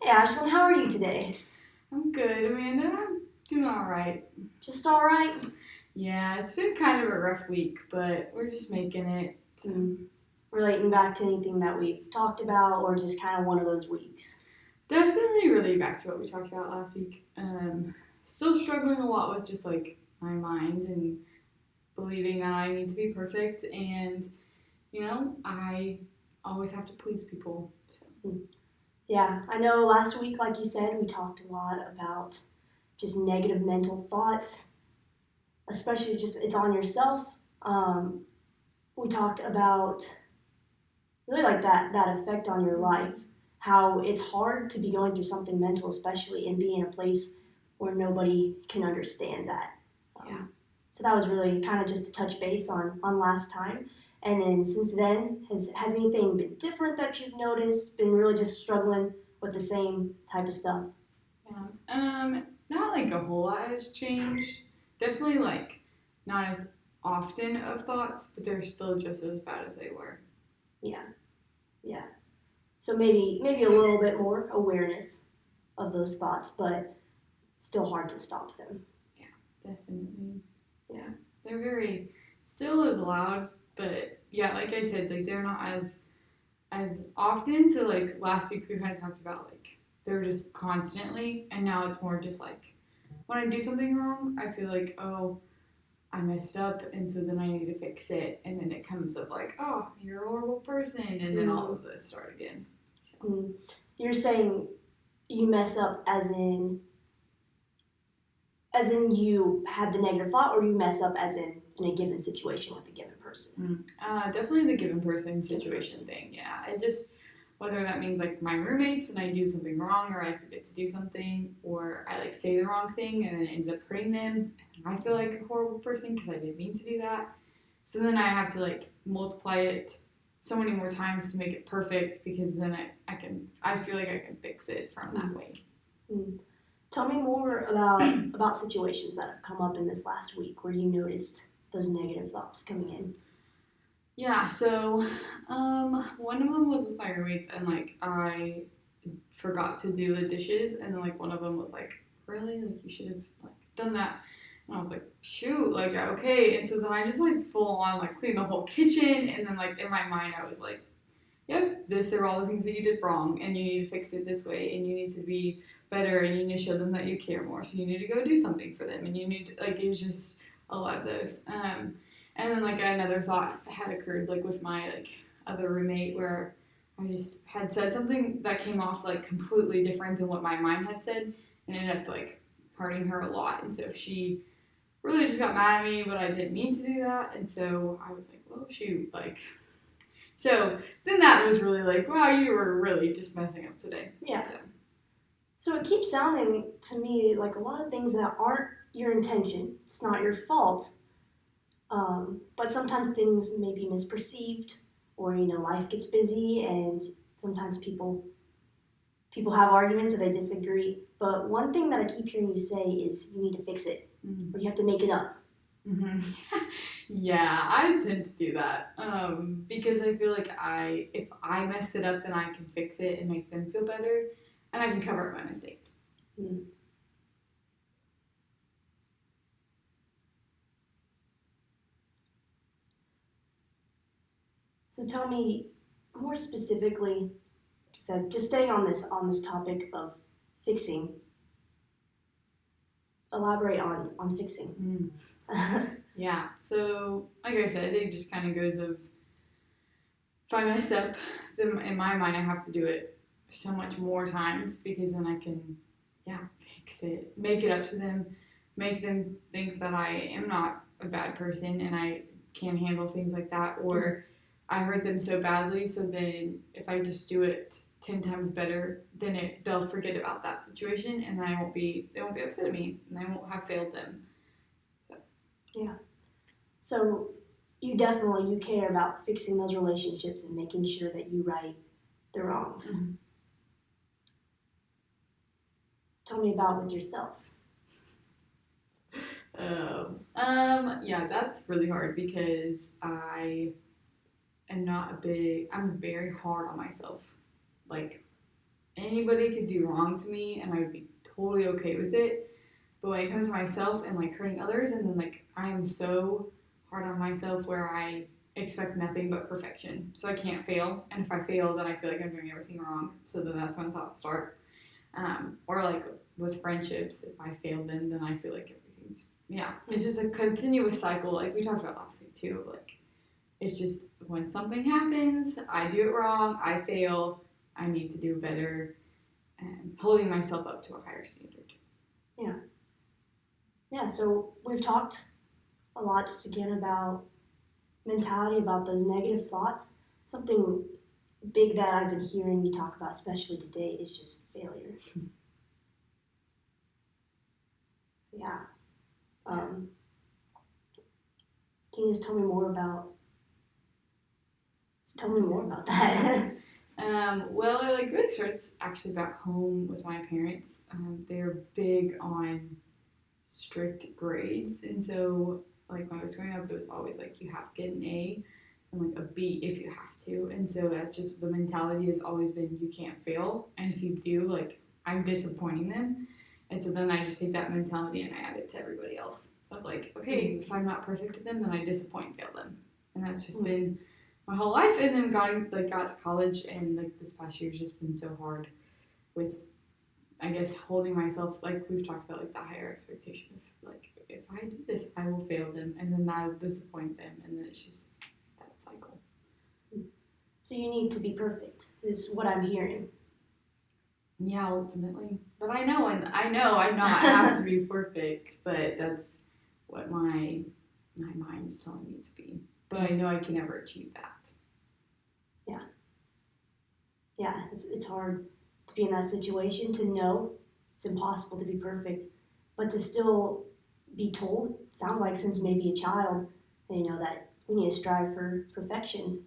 Hey Ashlyn, how are you today? I'm good, Amanda. I'm doing all right. Just all right? Yeah, it's been kind of a rough week, but we're just making it. Relating back to anything that we've talked about, or just kind of one of those weeks? Definitely really back to what we talked about last week. Still struggling a lot with just like my mind and believing that I need to be perfect, and I always have to please people. So. Yeah, I know last week, like you said, we talked a lot about just negative mental thoughts, especially just it's on yourself. We talked about really like that effect on your life, how it's hard to be going through something mental, especially and be in a place where nobody can understand that. Yeah. So that was really kind of just to touch base on last time. And then since then, has anything been different that you've noticed? Been really just struggling with the same type of stuff? Yeah. Not like a whole lot has changed. Definitely like not as often of thoughts, but they're still just as bad as they were. Yeah, yeah. So maybe a little bit more awareness of those thoughts, but still hard to stop them. Yeah, definitely. Yeah. They're very still as loud, but yeah, like I said, like they're not as often. So like last week we kind of talked about like they're just constantly, and now it's more just like when I do something wrong, I feel like I messed up, and so then I need to fix it, and then it comes up like you're a horrible person, and then all of this start again. So. You're saying you mess up as in you have the negative thought, or you mess up as in a given situation with a given person? Definitely the given person situation thing. Yeah, it just whether that means like my roommates and I do something wrong or I forget to do something or I like say the wrong thing and then it ends up hurting them. And I feel like a horrible person because I didn't mean to do that. So then I have to like multiply it so many more times to make it perfect because then I feel like I can fix it from that way. Mm. Tell me more about situations that have come up in this last week where you noticed those negative thoughts coming in. Yeah, so one of them was with my roommates, and like I forgot to do the dishes, and then like one of them was like, "Really? Like you should have like done that." And I was like, "Shoot, like okay." And so then I just like full on like cleaned the whole kitchen, and then like in my mind I was like, "Yep, this are all the things that you did wrong, and you need to fix it this way, and you need to be better, and you need to show them that you care more. So you need to go do something for them, and you need to, like it was just a lot of those." And then like another thought had occurred like with my like other roommate where I just had said something that came off like completely different than what my mind had said, and it ended up like hurting her a lot. And so she really just got mad at me, but I didn't mean to do that. And so I was like, well, shoot, like. So then that was really like, wow, you were really just messing up today. Yeah. So it keeps sounding to me like a lot of things that aren't your intention. It's not your fault. But sometimes things may be misperceived, or life gets busy, and sometimes people have arguments or they disagree. But one thing that I keep hearing you say is you need to fix it, or you have to make it up. Mm-hmm. Yeah, I tend to do that because I feel like if I mess it up, then I can fix it and make them feel better, and I can cover up my mistake. Mm. So tell me more specifically. So just staying on this topic of fixing. Elaborate on fixing. Yeah. So like I said, it just kind of goes of if I mess up, then in my mind I have to do it so much more times because then I can, fix it, make it up to them, make them think that I am not a bad person and I can handle things like that, or I hurt them so badly, so then if I just do it 10 times better, then they'll forget about that situation, and then they won't be upset at me, and I won't have failed them. So. Yeah. So you care about fixing those relationships and making sure that you right the wrongs. Mm-hmm. Tell me about with yourself. Yeah, that's really hard because I am not I'm very hard on myself. Like, in anybody could do wrong to me and I would be totally okay with it. But when it comes to myself and like hurting others, and then like I am so hard on myself where I expect nothing but perfection. So I can't fail. And if I fail, then I feel like I'm doing everything wrong. So then that's when thoughts start. Or like with friendships, if I fail them, then I feel like everything's, yeah. It's just a continuous cycle. Like we talked about last week too. Like it's just when something happens, I do it wrong, I fail, I need to do better, and holding myself up to a higher standard. Yeah, so we've talked a lot just again about mentality, about those negative thoughts. Something big that I've been hearing you talk about, especially today, is just failure. So yeah, can you just tell me more about that? Well, it like really starts actually back home with my parents. They're big on strict grades, and so like when I was growing up, it was always like you have to get an A and like a B if you have to, and so that's just the mentality has always been you can't fail, and if you do, like I'm disappointing them, and so then I just take that mentality and I add it to everybody else of like okay, if I'm not perfect to them, then I disappoint and fail them, and that's just been my whole life. And then got to college, and like this past year has just been so hard with I guess holding myself, like we've talked about, like the higher expectation of like if I do this I will fail them, and then I will disappoint them, and then it's just that cycle. So you need to be perfect, is what I'm hearing. Yeah, ultimately, but I know I'm not have to be perfect, but that's what my mind's telling me to be, but I know I can never achieve that. Yeah, it's hard to be in that situation, to know it's impossible to be perfect, but to still be told, sounds like since maybe a child, that we need to strive for perfections.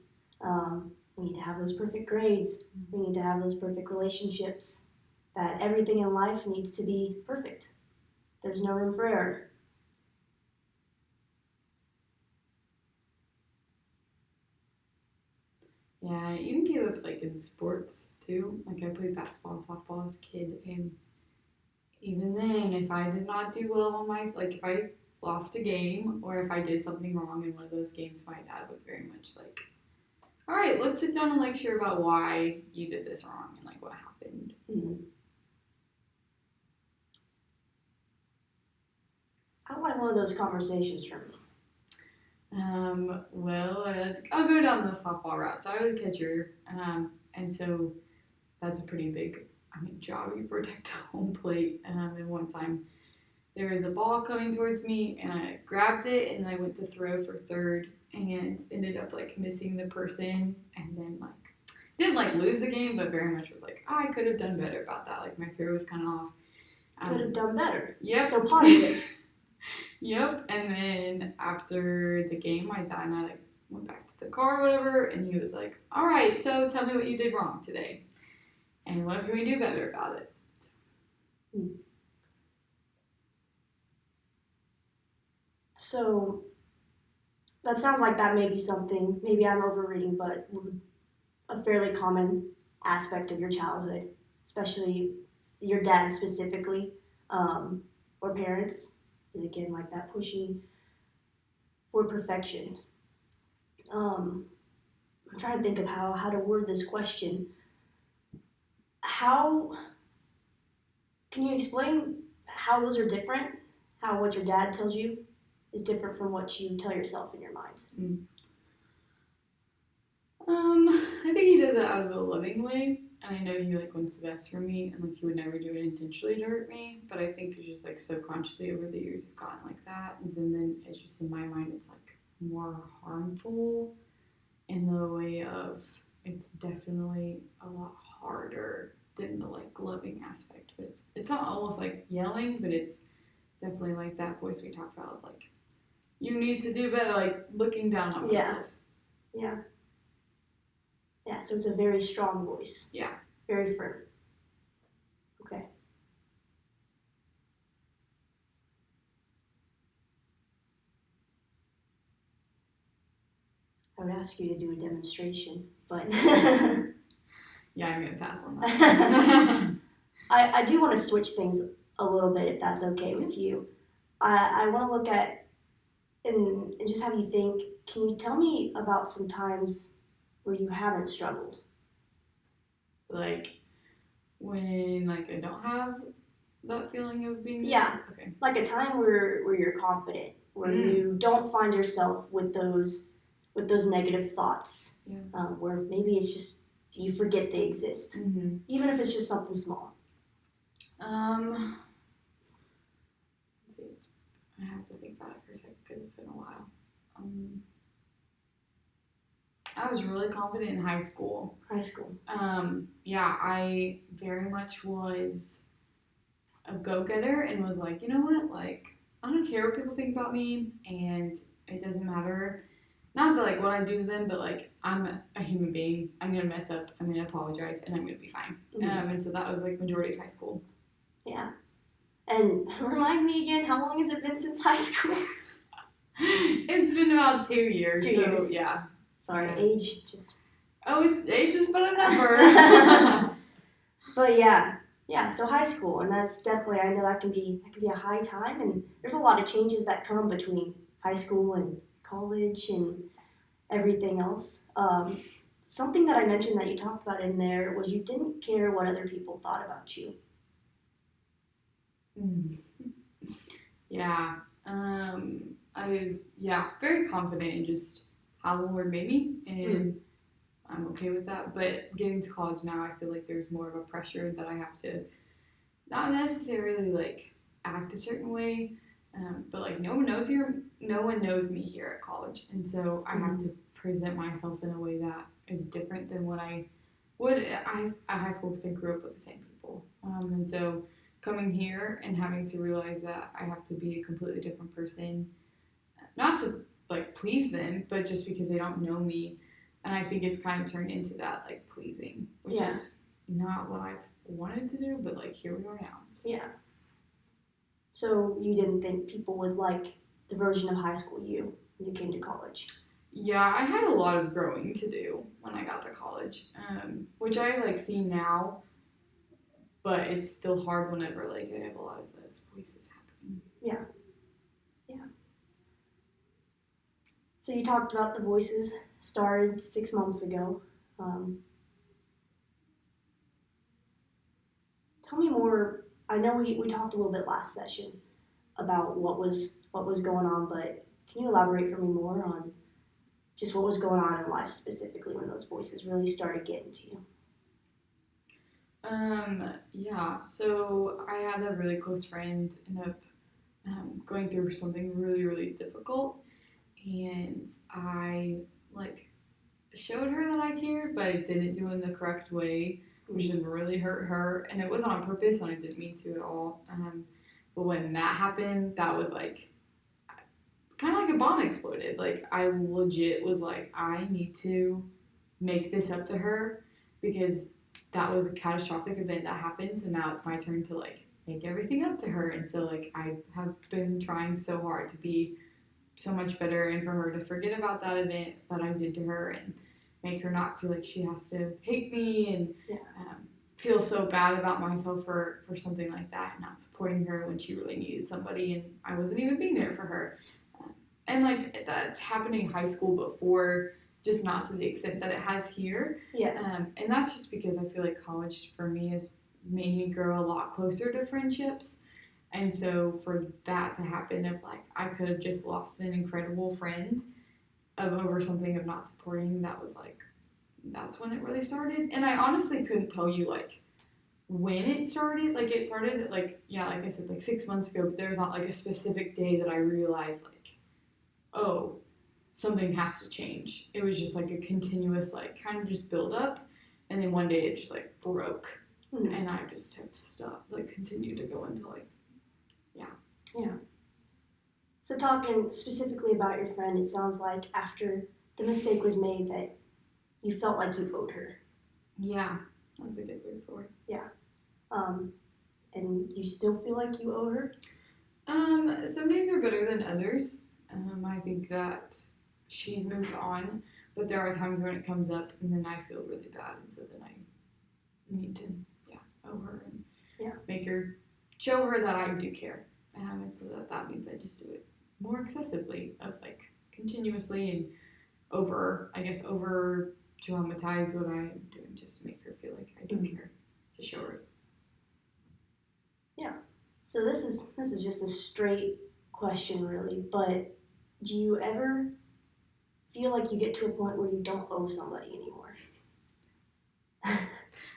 We need to have those perfect grades. We need to have those perfect relationships. That everything in life needs to be perfect. There's no room for error. Yeah, I even gave up like in sports too. Like I played basketball and softball as a kid, and even then, if I did not do well on my, like if I lost a game or if I did something wrong in one of those games, my dad would very much like, all right, let's sit down and lecture about why you did this wrong and like what happened. Mm-hmm. I like one of those conversations from me. Well, I'll go down the softball route. So I was a catcher, and so that's a pretty big, job. You protect the home plate. And one time there was a ball coming towards me, and I grabbed it, and I went to throw for third, and ended up like missing the person, and then like didn't like lose the game, but very much was like, oh, I could have done better about that. Like my throw was kind of off. Could have done better. Yep. So positive. Yep. And then after the game, my dad and I like went back to the car or whatever, and he was like, all right, so tell me what you did wrong today, and what can we do better about it? So that sounds like that may be something, maybe I'm overreading, but a fairly common aspect of your childhood, especially your dad specifically, or parents, is again like that pushing for perfection. I'm trying to think of how to word this question. How can you explain how those are different? How what your dad tells you is different from what you tell yourself in your mind? I think he does it out of a loving way, and I know he like wants the best for me, and like he would never do it intentionally to hurt me. But I think it's just like subconsciously over the years have gotten like that, and so then it's just in my mind it's like more harmful in the way of it's definitely a lot harder than the like loving aspect. But it's not almost like yelling, but it's definitely like that voice we talked about, like you need to do better, like looking down on myself. Yeah. Yeah, so it's a very strong voice. Yeah. Very firm. Okay. I would ask you to do a demonstration, but Yeah, I'm gonna pass on that. I do want to switch things a little bit if that's okay with you. I want to look at and just have you think. Can you tell me about some times where you haven't struggled? Like when like I don't have that feeling of being Yeah, okay. like a time where you're confident, where Mm. you don't find yourself with those negative thoughts, Yeah. where maybe it's just you forget they exist, Mm-hmm. even if it's just something small. Let's see. I have to think about it for a second because it's been a while. I was really confident in high school. High school. Yeah, I very much was a go-getter and was like, you know what, like I don't care what people think about me, and it doesn't matter. Not that, like what I do to them, but like I'm a human being. I'm gonna mess up. I'm gonna apologize, and I'm gonna be fine. Mhm. And so that was like majority of high school. Yeah. And remind me again, how long has it been since high school? It's been about 2 years. 2 years. Yeah. Sorry, Yeah. age just. Oh, it's age is but a number. But yeah. So high school, and that's definitely, I know that can be a high time, and there's a lot of changes that come between high school and college and everything else. Something that I mentioned that you talked about in there was you didn't care what other people thought about you. Yeah. Very confident in just how the Lord made me, and I'm okay with that. But getting to college now, I feel like there's more of a pressure that I have to not necessarily like act a certain way, but like no one knows me here at college, and so I have to present myself in a way that is different than what I would at high school because I grew up with the same people, and so coming here and having to realize that I have to be a completely different person, not to like please them, but just because they don't know me, and I think it's kind of turned into that like pleasing, which is not what I've wanted to do, but like here we are now. So. Yeah. So you didn't think people would like the version of high school you when you came to college? Yeah, I had a lot of growing to do when I got to college, which I like see now, but it's still hard whenever like I have a lot of those voices happening. Yeah. So you talked about the voices started 6 months ago. Tell me more. I know we talked a little bit last session about what was going on, but can you elaborate for me more on just what was going on in life specifically when those voices really started getting to you? Yeah, so I had a really close friend end up going through something really, really difficult, and I like showed her that I cared, but I didn't do it in the correct way, which didn't really hurt her, and it wasn't on purpose, and I didn't mean to at all. But when that happened, that was like kind of like a bomb exploded. Like I legit was like, I need to make this up to her because that was a catastrophic event that happened. So now it's my turn to like make everything up to her. And so like I have been trying so hard to be so much better and for her to forget about that event that I did to her and make her not feel like she has to hate me and feel so bad about myself for something like that and not supporting her when she really needed somebody and I wasn't even being there for her. And like that's happening in high school before, just not to the extent that it has here. Yeah. And that's just because I feel like college for me has made me grow a lot closer to friendships. And so for that to happen of like I could have just lost an incredible friend of over something of not supporting, that was like that's when it really started. And I honestly couldn't tell you like when it started. Like it started like like I said, like 6 months ago, but there's not like a specific day that I realized like, oh, something has to change. It was just like a continuous like kind of just build up, and then one day it just like broke, and I just have stopped like continued to go into like yeah. So talking specifically about your friend, it sounds like after the mistake was made that you felt like you owed her. Yeah, that's a good word for it. Yeah. And you still feel like you owe her? Some days are better than others. I think that she's moved on, but there are times when it comes up and then I feel really bad, and so then I need to, owe her and Yeah. show her that I do care. And so that means I just do it more excessively, of like continuously and over dramatize what I'm doing just to make her feel like I do care, to show her. Yeah. So this is just a straight question, really. But do you ever feel like you get to a point where you don't owe somebody anymore?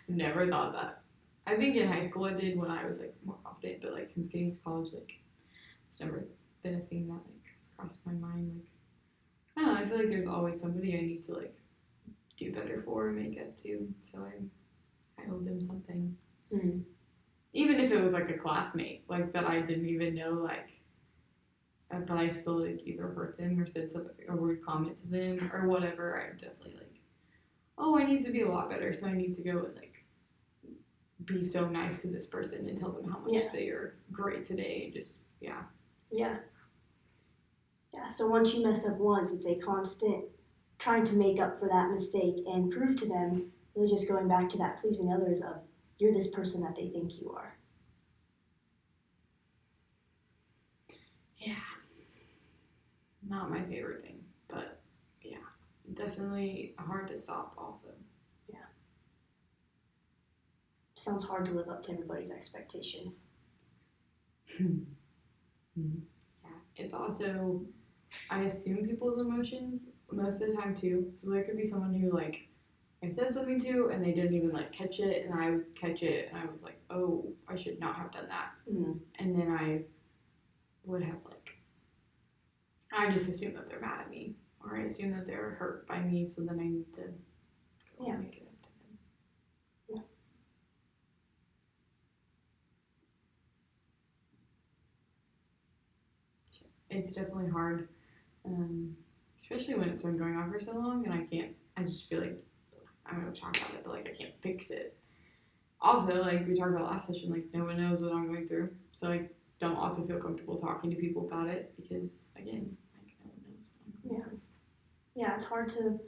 Never thought that. I think in high school I did when I was like more confident, but like since getting to college, like it's never been a thing that like has crossed my mind. Like I don't know, I feel like there's always somebody I need to like do better for and make up to, so I owe them something. Mm-hmm. Even if it was like a classmate, like that I didn't even know, like, but I still like either hurt them or said something, a rude comment to them or whatever. I'm definitely like, oh, I need to be a lot better, so I need to go and like be so nice to this person and tell them how much they are great today. Just Yeah. So once you mess up once, it's a constant trying to make up for that mistake and prove to them, really just going back to that pleasing others of you're this person that they think you are. Yeah. Not my favorite thing, but yeah, definitely hard to stop also. Yeah. Sounds hard to live up to everybody's expectations. Yeah. It's also, I assume people's emotions most of the time too. So there could be someone who like I said something to and they didn't even like catch it, and I would catch it and I was like, oh, I should not have done that. Mm-hmm. And then I would have like, I just assume that they're mad at me, or I assume that they're hurt by me, so then I need to go and make it up to them. Yeah. It's definitely hard, especially when it's been going on for so long, and I just feel like, I'm going to talk about it, but like I can't fix it. Also, like we talked about last session, like no one knows what I'm going through, so I don't also feel comfortable talking to people about it because, again, like no one knows what I'm going through. Yeah, it's hard to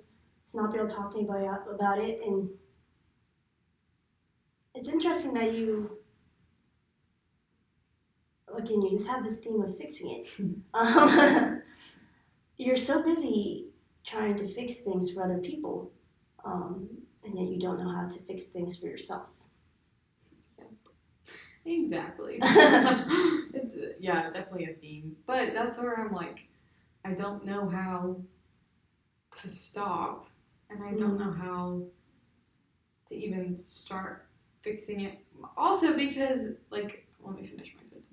not be able to talk to anybody about it, and it's interesting that you just have this theme of fixing it. You're so busy trying to fix things for other people, and yet you don't know how to fix things for yourself. Exactly. It's definitely a theme, but that's where I'm like, I don't know how to stop, and I don't know how to even start fixing it. Also because, like, let me finish my sentence.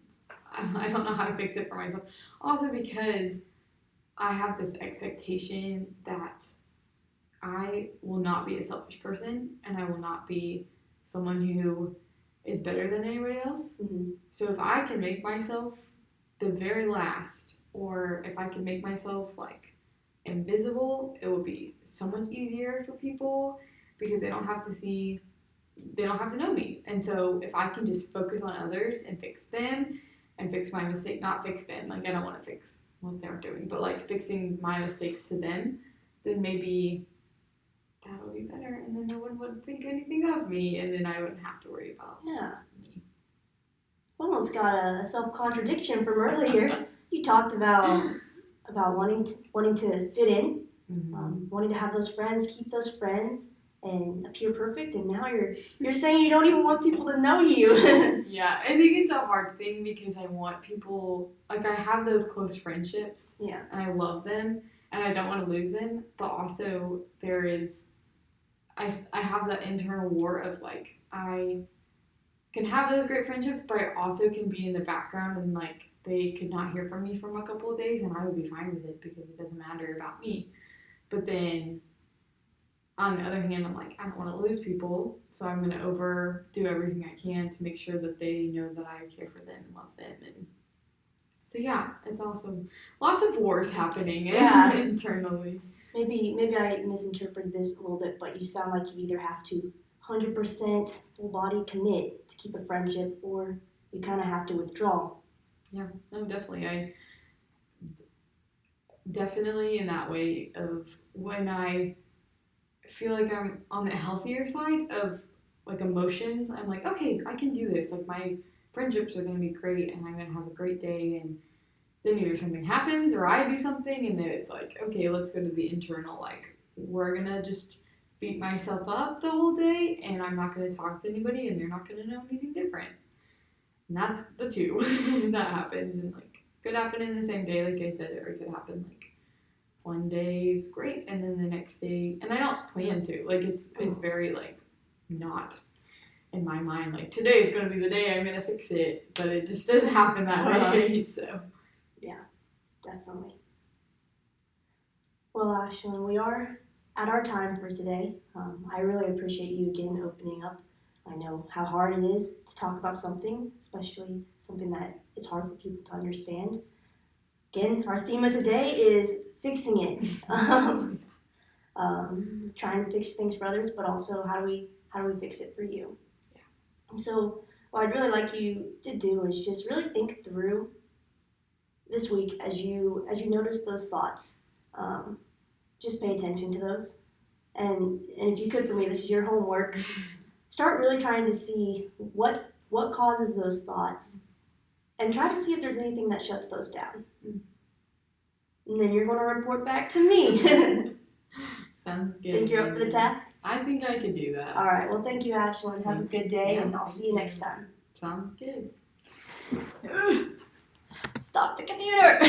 I don't know how to fix it for myself. Also because I have this expectation that I will not be a selfish person, and I will not be someone who is better than anybody else. Mm-hmm. So if I can make myself the very last, or if I can make myself like invisible, it will be so much easier for people because they don't have to know me. And so if I can just focus on others and fix them and fix my mistake, not fix them, like I don't want to fix what they're doing, but like fixing my mistakes to them, then maybe that'll be better, and then no one would think anything of me, and then I wouldn't have to worry about me. Almost got a self-contradiction from earlier. You talked about wanting to fit in, wanting to have those friends, keep those friends, and appear perfect. And now you're saying you don't even want people to know you. Yeah, I think it's a hard thing because I want people, like I have those close friendships, and I love them, and I don't want to lose them. But also there is, I have that internal war of like I can have those great friendships, but I also can be in the background and like they could not hear from me for a couple of days, and I would be fine with it because it doesn't matter about me. But then on the other hand, I'm like, I don't want to lose people, so I'm going to do everything I can to make sure that they know that I care for them and love them. And so yeah, it's also lots of wars happening internally. Maybe I misinterpreted this a little bit, but you sound like you either have to 100% full body commit to keep a friendship, or you kind of have to withdraw. Yeah, no, definitely. I definitely in that way of when I feel like I'm on the healthier side of like emotions, I'm like, okay, I can do this. Like my friendships are gonna be great, and I'm gonna have a great day. And then either something happens or I do something, and then it's like, okay, let's go to the internal. Like we're gonna just beat myself up the whole day, and I'm not gonna talk to anybody, and they're not gonna know anything different. And that's the two that happens, and like could happen in the same day, like I said, or it could happen like one day is great, and then the next day, and I don't plan to. Like it's very like not in my mind. Like today is gonna be the day I'm gonna fix it, but it just doesn't happen that way. So yeah, definitely. Well, Ashlyn, we are at our time for today. I really appreciate you again opening up. I know how hard it is to talk about something, especially something that it's hard for people to understand. Again, our theme of today is fixing it. Trying to fix things for others, but also how do we fix it for you? Yeah. And so, what I'd really like you to do is just really think through this week as you notice those thoughts. Just pay attention to those, and if you could, for me, this is your homework. Start really trying to see what causes those thoughts, and try to see if there's anything that shuts those down. And then you're going to report back to me. sounds good. Think you're up for the task? I think I could do that. All right. Well, thank you, Ashlyn. Have a good day, Yeah, and I'll see you next time. Sounds good. Stop the computer.